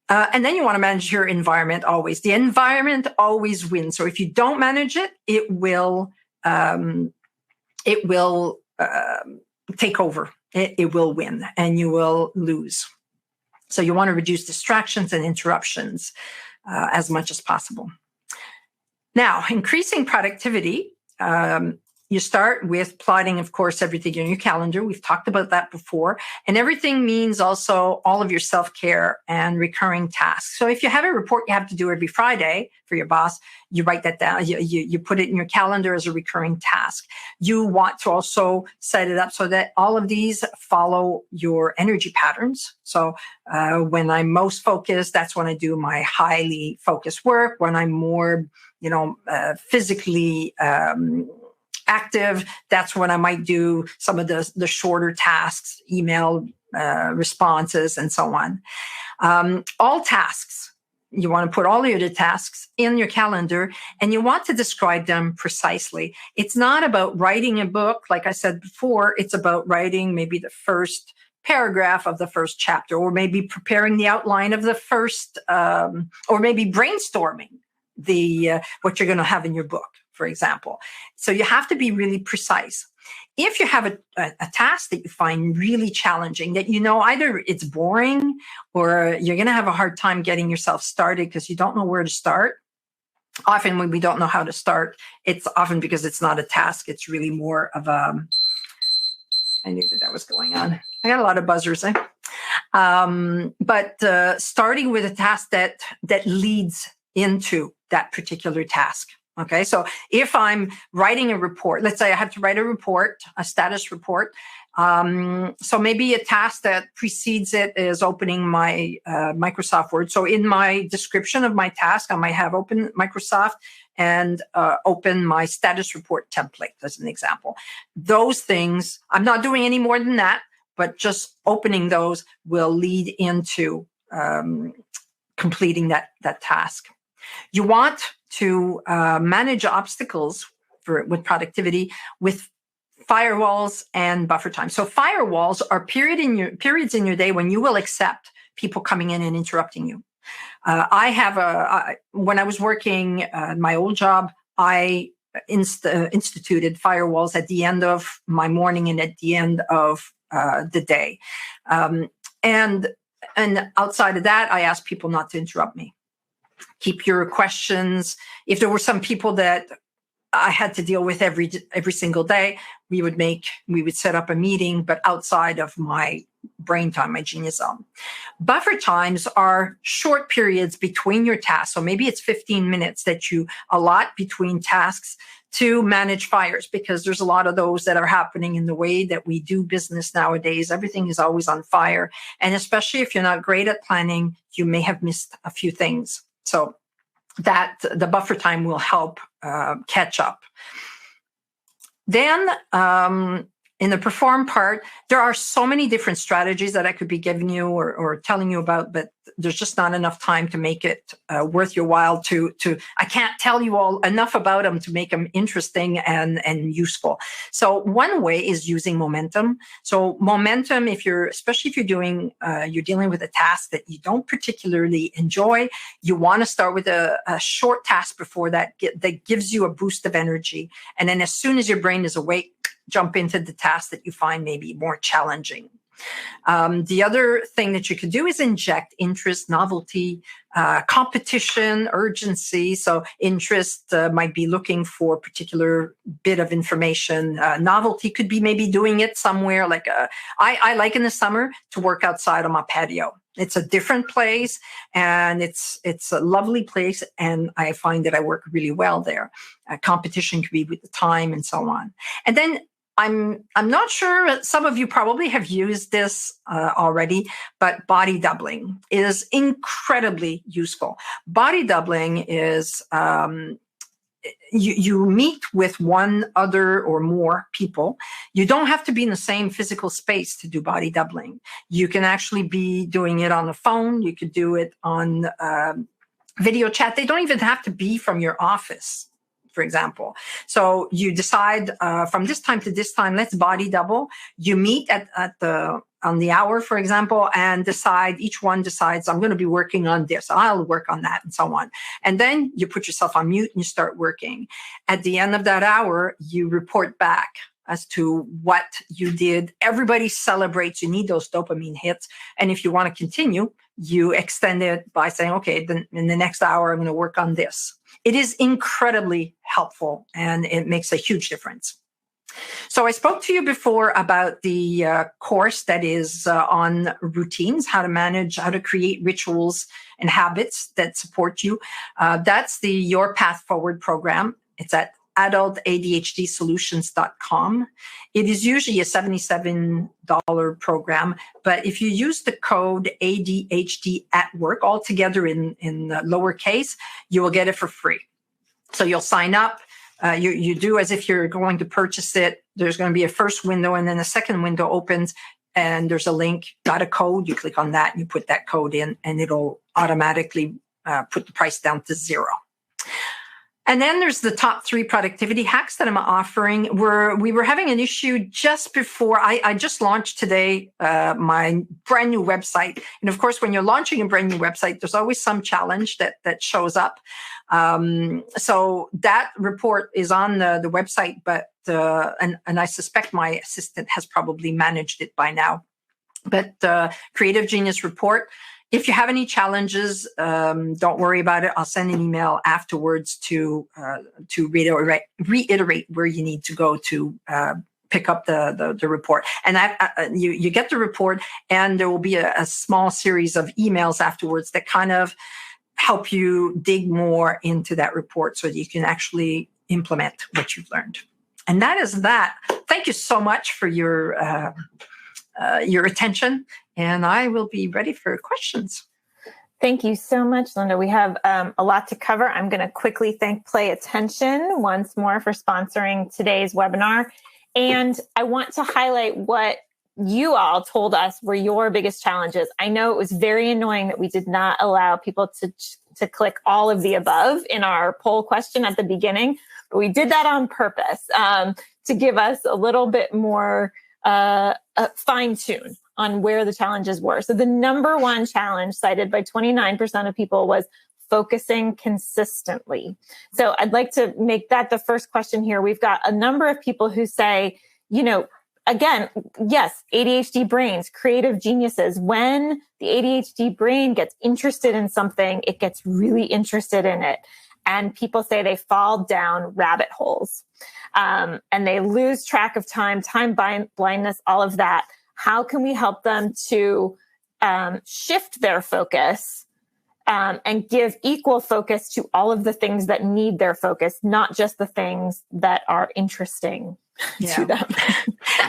And then you want to manage your environment always. The environment always wins. So if you don't manage it, it will take over. It will win and you will lose. So you want to reduce distractions and interruptions as much as possible. Now, increasing productivity, you start with plotting, of course, everything in your calendar. We've talked about that before. And everything means also all of your self-care and recurring tasks. So if you have a report you have to do every Friday for your boss, you write that down. You put it in your calendar as a recurring task. You want to also set it up so that all of these follow your energy patterns. So when I'm most focused, that's when I do my highly focused work. When I'm more, physically active, that's when I might do some of the shorter tasks, email responses, and so on. All tasks, you want to put all of your tasks in your calendar, and you want to describe them precisely. It's not about writing a book, like I said before. It's about writing maybe the first paragraph of the first chapter, or maybe preparing the outline of the first, or maybe brainstorming what you're going to have in your book, for example. So you have to be really precise. If you have a task that you find really challenging, that either it's boring or you're going to have a hard time getting yourself started because you don't know where to start. Often when we don't know how to start, it's often because it's not a task. It's really more of I knew that was going on. I got a lot of buzzers. But starting with a task that leads into that particular task. Okay, so if I'm writing a report, let's say I have to write a report, a status report. So maybe a task that precedes it is opening my Microsoft Word. So in my description of my task, I might have open Microsoft and open my status report template as an example. Those things, I'm not doing any more than that, but just opening those will lead into completing that task. You want to manage obstacles with productivity with firewalls and buffer time. So firewalls are periods in your day when you will accept people coming in and interrupting you. When I was working my old job, I instituted firewalls at the end of my morning and at the end of the day. And outside of that, I asked people not to interrupt me. Keep your questions. If there were some people that I had to deal with every single day, we would set up a meeting, but outside of my brain time, my genius zone. Buffer times are short periods between your tasks. So maybe it's 15 minutes that you allot between tasks to manage fires, because there's a lot of those that are happening in the way that we do business nowadays. Everything is always on fire. And especially if you're not great at planning, you may have missed a few things. So that the buffer time will help catch up. Then in the perform part, there are so many different strategies that I could be giving you or telling you about, but there's just not enough time to make it worth your while I can't tell you all enough about them to make them interesting and useful. So one way is using momentum. So momentum, especially if you're dealing with a task that you don't particularly enjoy, you want to start with a short task before that gives you a boost of energy. And then as soon as your brain is awake, jump into the task that you find maybe more challenging. The other thing that you could do is inject interest, novelty, competition, urgency. So interest might be looking for a particular bit of information. Novelty could be maybe doing it somewhere like I like in the summer to work outside on my patio. It's a different place and it's a lovely place. And I find that I work really well there. Competition could be with the time and so on. And then I'm not sure, some of you probably have used this already, but body doubling is incredibly useful. Body doubling is you meet with one other or more people. You don't have to be in the same physical space to do body doubling. You can actually be doing it on the phone. You could do it on video chat. They don't even have to be from your office, for example. So you decide from this time to this time, let's body double. You meet on the hour, for example, and each one decides, I'm going to be working on this. I'll work on that and so on. And then you put yourself on mute and you start working. At the end of that hour, you report back as to what you did. Everybody celebrates. You need those dopamine hits. And if you want to continue, you extend it by saying, okay, then in the next hour, I'm going to work on this. It is incredibly helpful and it makes a huge difference. So I spoke to you before about the course that is on routines, how to create rituals and habits that support you. That's the Your Path Forward program. It's at adultadhdsolutions.com. It is usually a $77 program, but if you use the code ADHD at work, all together in lowercase, you will get it for free. So you'll sign up. You do as if you're going to purchase it. There's going to be a first window and then a second window opens and there's a link, got a code. You click on that and you put that code in and it'll automatically put the price down to $0. And then there's the top 3 productivity hacks that I'm offering. We were having an issue just before I just launched today my brand new website. And of course, when you're launching a brand new website, there's always some challenge that shows up. So that report is on the website, but and I suspect my assistant has probably managed it by now. But Creative Genius Report. If you have any challenges, don't worry about it. I'll send an email afterwards to reiterate where you need to go to pick up the report. And you get the report, and there will be a small series of emails afterwards that kind of help you dig more into that report so that you can actually implement what you've learned. And that is that. Thank you so much for your attention. And I will be ready for questions. Thank you so much, Linda. We have a lot to cover. I'm going to quickly thank Play Attention once more for sponsoring today's webinar. And I want to highlight what you all told us were your biggest challenges. I know it was very annoying that we did not allow people to click all of the above in our poll question at the beginning, but we did that on purpose to give us a little bit more fine tune on where the challenges were. So the number one challenge cited by 29% of people was focusing consistently. So I'd like to make that the first question here. We've got a number of people who say, again, yes, ADHD brains, creative geniuses. When the ADHD brain gets interested in something, it gets really interested in it. And people say they fall down rabbit holes, and they lose track of time blindness, all of that. How can we help them to shift their focus and give equal focus to all of the things that need their focus, not just the things that are interesting to them?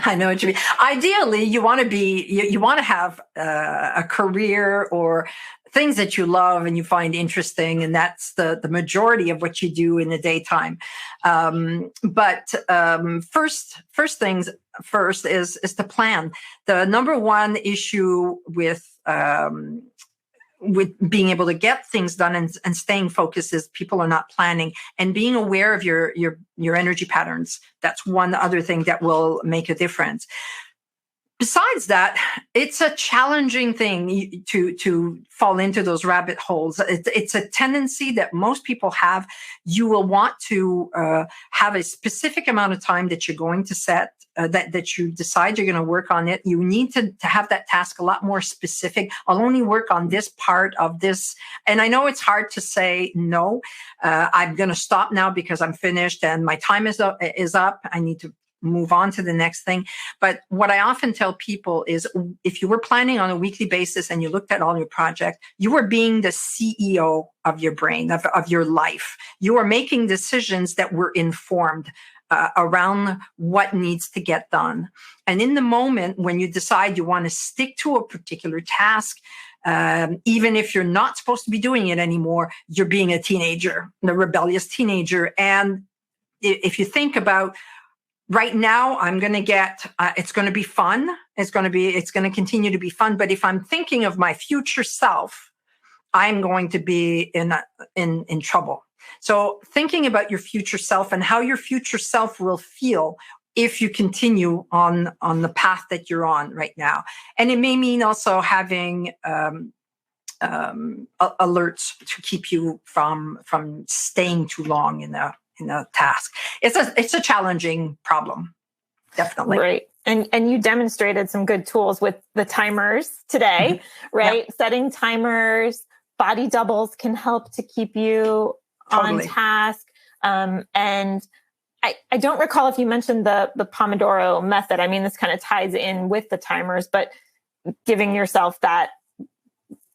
I know what you mean. Ideally, you want to have a career or things that you love and you find interesting, and that's the majority of what you do in the daytime. But first things first is to plan. The number one issue with being able to get things done and staying focused is people are not planning and being aware of your energy patterns. That's one other thing that will make a difference. Besides that, it's a challenging thing to fall into those rabbit holes. It's a tendency that most people have. You will want to have a specific amount of time that you're going to set, that you decide you're going to work on it. You need to have that task a lot more specific. I'll only work on this part of this. And I know it's hard to say, no, I'm going to stop now because I'm finished and my time is up. I need to move on to the next thing. But what I often tell people is if you were planning on a weekly basis and you looked at all your projects, you were being the CEO of your brain, of your life. You are making decisions that were informed around what needs to get done. And in the moment when you decide you want to stick to a particular task, even if you're not supposed to be doing it anymore, you're being a teenager, a rebellious teenager. And if you think about right now, I'm going to get, it's going to be fun. It's going to continue to be fun. But if I'm thinking of my future self, I'm going to be in trouble. So thinking about your future self and how your future self will feel if you continue on the path that you're on right now. And it may mean also having alerts to keep you from staying too long in a task. It's a challenging problem, definitely. Right. And you demonstrated some good tools with the timers today, right? Yep. Setting timers, body doubles can help to keep you on task. And I don't recall if you mentioned the Pomodoro method. I mean, this kind of ties in with the timers, but giving yourself that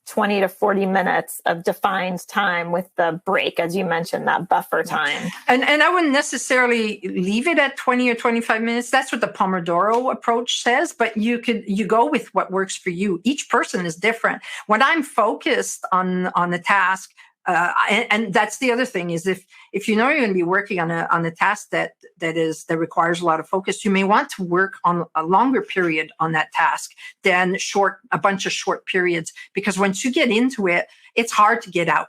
20 to 40 minutes of defined time with the break, as you mentioned, that buffer time. And I wouldn't necessarily leave it at 20 or 25 minutes. That's what the Pomodoro approach says, but you go with what works for you. Each person is different. When I'm focused on the task, and that's the other thing is if you know you're going to be working on a task that requires a lot of focus, you may want to work on a longer period on that task than a bunch of short periods, because once you get into it, it's hard to get out.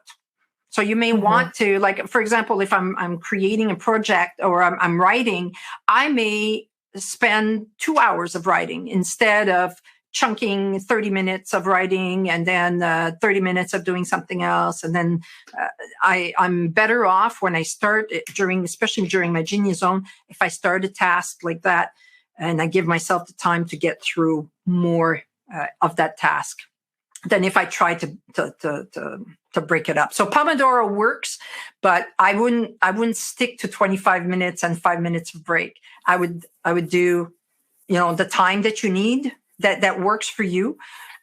So you may want to, like, for example, if I'm creating a project or I'm writing, I may spend 2 hours of writing instead of chunking 30 minutes of writing and then 30 minutes of doing something else. And then I'm better off when I start especially during my Genius Zone, if I start a task like that and I give myself the time to get through more of that task than if I try to break it up. So Pomodoro works, but I wouldn't stick to 25 minutes and 5 minutes of break. I would do, the time that you need that works for you.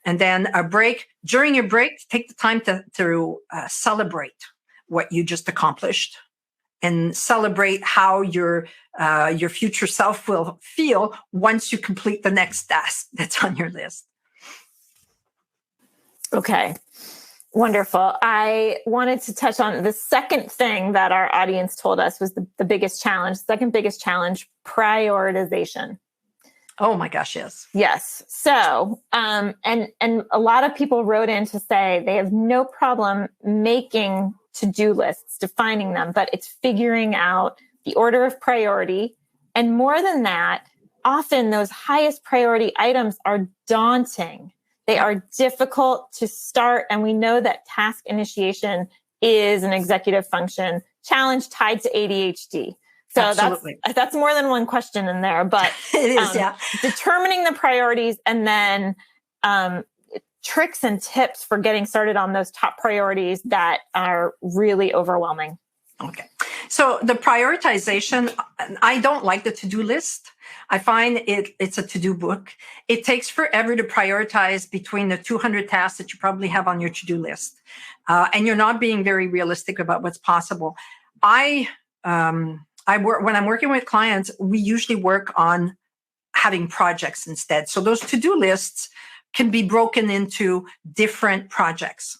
And then a break. During your break, take the time to celebrate what you just accomplished and celebrate how your future self will feel once you complete the next task that's on your list. Okay. Wonderful. I wanted to touch on the second thing that our audience told us was the biggest challenge, second biggest challenge, prioritization. Oh my gosh, yes. Yes. So, and a lot of people wrote in to say they have no problem making to-do lists, defining them, but it's figuring out the order of priority. And more than that, often those highest priority items are daunting. They are difficult to start. And we know that task initiation is an executive function challenge tied to ADHD. So Absolutely. that's more than one question in there, but it is, yeah. Determining the priorities and then tricks and tips for getting started on those top priorities that are really overwhelming. Okay. So the prioritization, I don't like the to-do list. I find it's a to-do book. It takes forever to prioritize between the 200 tasks that you probably have on your to-do list. And you're not being very realistic about what's possible. I work, when I'm working with clients, we usually work on having projects instead. So those to-do lists can be broken into different projects.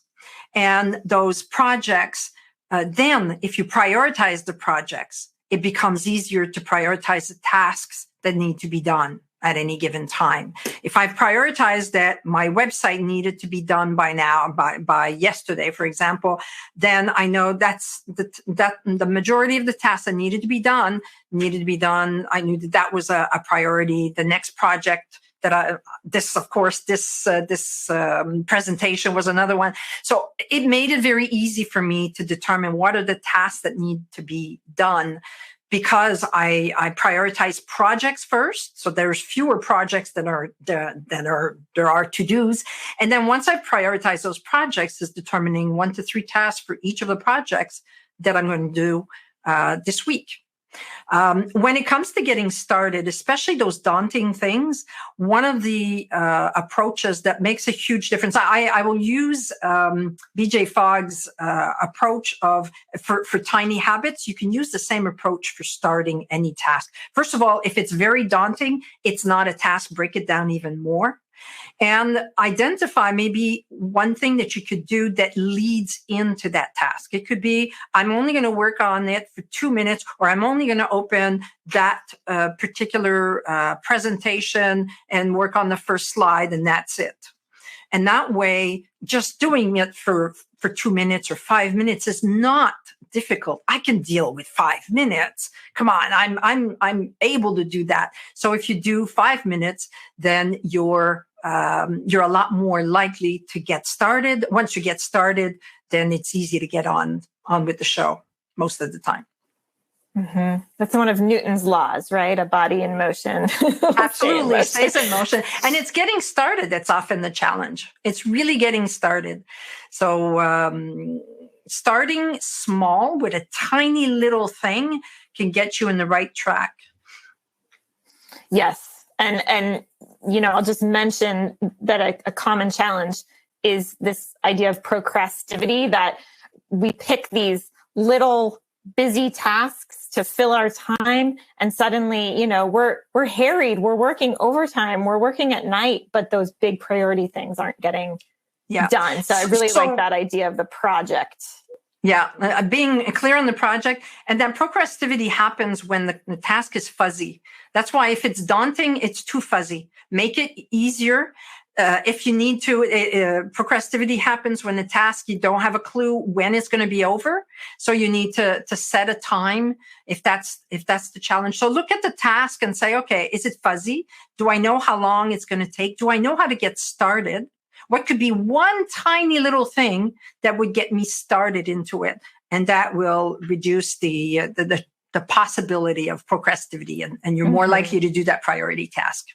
And those projects, then if you prioritize the projects, it becomes easier to prioritize the tasks that need to be done at any given time. If I've prioritized that my website needed to be done by now, by yesterday, for example, then I know that's the majority of the tasks that needed to be done. I knew that was a priority. The next project that this presentation was another one. So it made it very easy for me to determine what are the tasks that need to be done, because I prioritize projects first. So there's fewer projects than there are to-dos. And then once I prioritize those projects, is determining 1 to 3 tasks for each of the projects that I'm going to do this week. When it comes to getting started, especially those daunting things, one of the approaches that makes a huge difference, I will use BJ Fogg's approach for tiny habits. You can use the same approach for starting any task. First of all, if it's very daunting, it's not a task, break it down even more. And identify maybe one thing that you could do that leads into that task. It could be, I'm only going to work on it for 2 minutes, or I'm only going to open that particular presentation and work on the first slide, and that's it. And that way, just doing it for 2 minutes or 5 minutes is not difficult. I can deal with 5 minutes. Come on, I'm able to do that. So if you do 5 minutes, then you're a lot more likely to get started. Once you get started, then it's easy to get on with the show most of the time. Mm-hmm. That's one of Newton's laws, right? A body in motion. Absolutely. Stays in motion. And it's getting started that's often the challenge. It's really getting started. So starting small with a tiny little thing can get you in the right track. Yes. And I'll just mention that a common challenge is this idea of procrastivity, that we pick these little busy tasks to fill our time, and suddenly, we're harried, we're working overtime, we're working at night, but those big priority things aren't getting done. So I really like that idea of the project. Yeah, being clear on the project. And then procrastivity happens when the task is fuzzy. That's why if it's daunting, it's too fuzzy. Make it easier. If you need to, procrastivity happens when the task, you don't have a clue when it's going to be over. So you need to set a time if that's the challenge. So look at the task and say, okay, is it fuzzy? Do I know how long it's going to take? Do I know how to get started? What could be one tiny little thing that would get me started into it? And that will reduce the possibility of procrastivity, and you're more likely to do that priority task.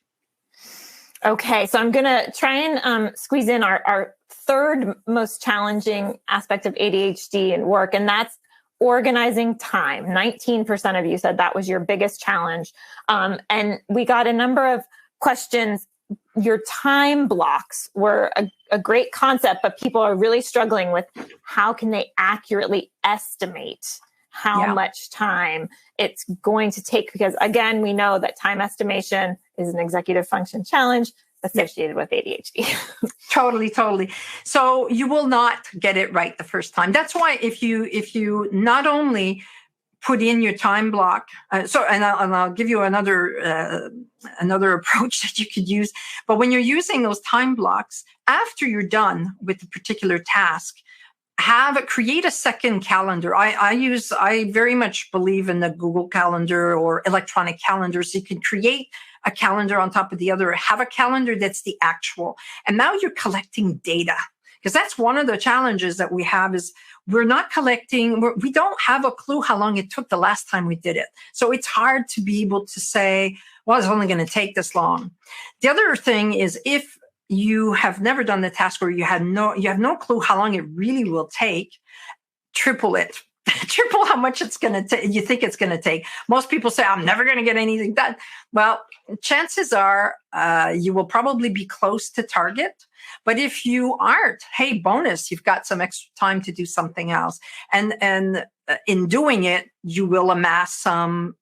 Okay, so I'm going to try and squeeze in our third most challenging aspect of ADHD and work, and that's organizing time. 19% of you said that was your biggest challenge. And we got a number of questions. Your time blocks were a great concept, but people are really struggling with how can they accurately estimate how much time it's going to take, because again, we know that time estimation is an executive function challenge associated with ADHD. Totally. So you will not get it right the first time. That's why if you not only put in your time block, and I'll give you another approach that you could use. But when you're using those time blocks, after you're done with the particular task, create a second calendar. I very much believe in the Google Calendar or electronic calendars. You can create a calendar on top of the other, have a calendar that's the actual. And now you're collecting data, because that's one of the challenges that we have is we don't have a clue how long it took the last time we did it. So it's hard to be able to say, well, it's only going to take this long. The other thing is if you have never done the task or you have no clue how long it really will take, triple it. Triple how much it's going to take. You think it's going to take. Most people say, I'm never going to get anything done. Well, chances are you will probably be close to target. But if you aren't, hey, bonus, you've got some extra time to do something else. And in doing it, you will amass some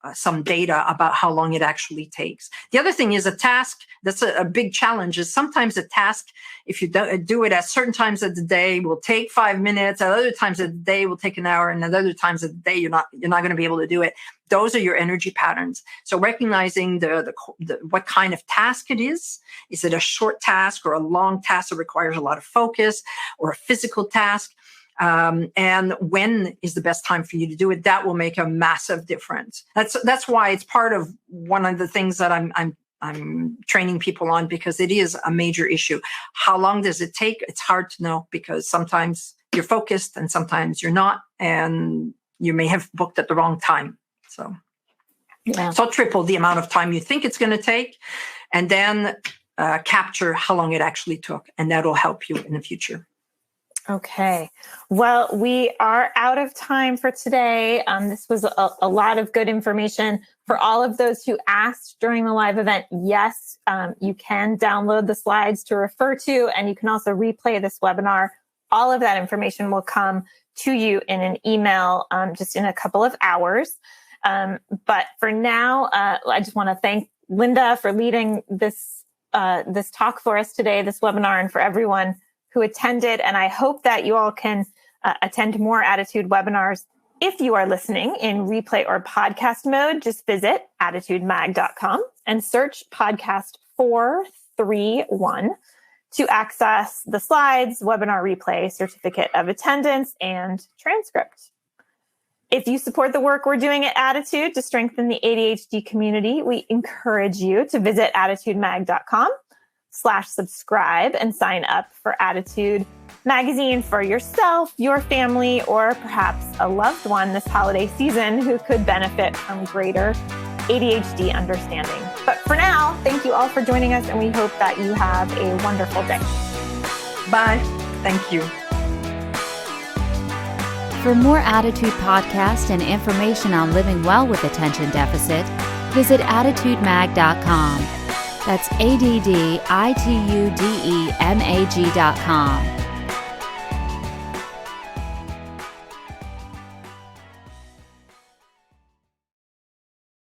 data about how long it actually takes. The other thing is a task. That's a big challenge is sometimes a task, if you do it at certain times of the day, will take 5 minutes. At other times of the day will take an hour. And at other times of the day, you're not going to be able to do it. Those are your energy patterns. So recognizing what kind of task it is it a short task or a long task that requires a lot of focus or a physical task? And when is the best time for you to do it? That will make a massive difference. That's why it's part of one of the things that I'm training people on, because it is a major issue. How long does it take? It's hard to know because sometimes you're focused and sometimes you're not, and you may have booked at the wrong time. So, So triple the amount of time you think it's going to take, and then capture how long it actually took, and that'll help you in the future. Okay. Well, we are out of time for today. This was a lot of good information for all of those who asked during the live event. Yes, you can download the slides to refer to, and you can also replay this webinar. All of that information will come to you in an email just in a couple of hours. But for now, I just want to thank Linda for leading this talk for us today, this webinar, and for everyone who attended. And I hope that you all can attend more Attitude webinars. If you are listening in replay or podcast mode, just visit attitudemag.com and search podcast 431 to access the slides, webinar replay, certificate of attendance, and transcript. If you support the work we're doing at Attitude to strengthen the ADHD community, we encourage you to visit attitudemag.com/subscribe and sign up for Attitude magazine for yourself, your family, or perhaps a loved one this holiday season who could benefit from greater ADHD understanding. But for now, thank you all for joining us, and we hope that you have a wonderful day. Bye. Thank you. For more Attitude podcasts and information on living well with attention deficit, visit attitudemag.com. That's ADDITUDEMAG.com.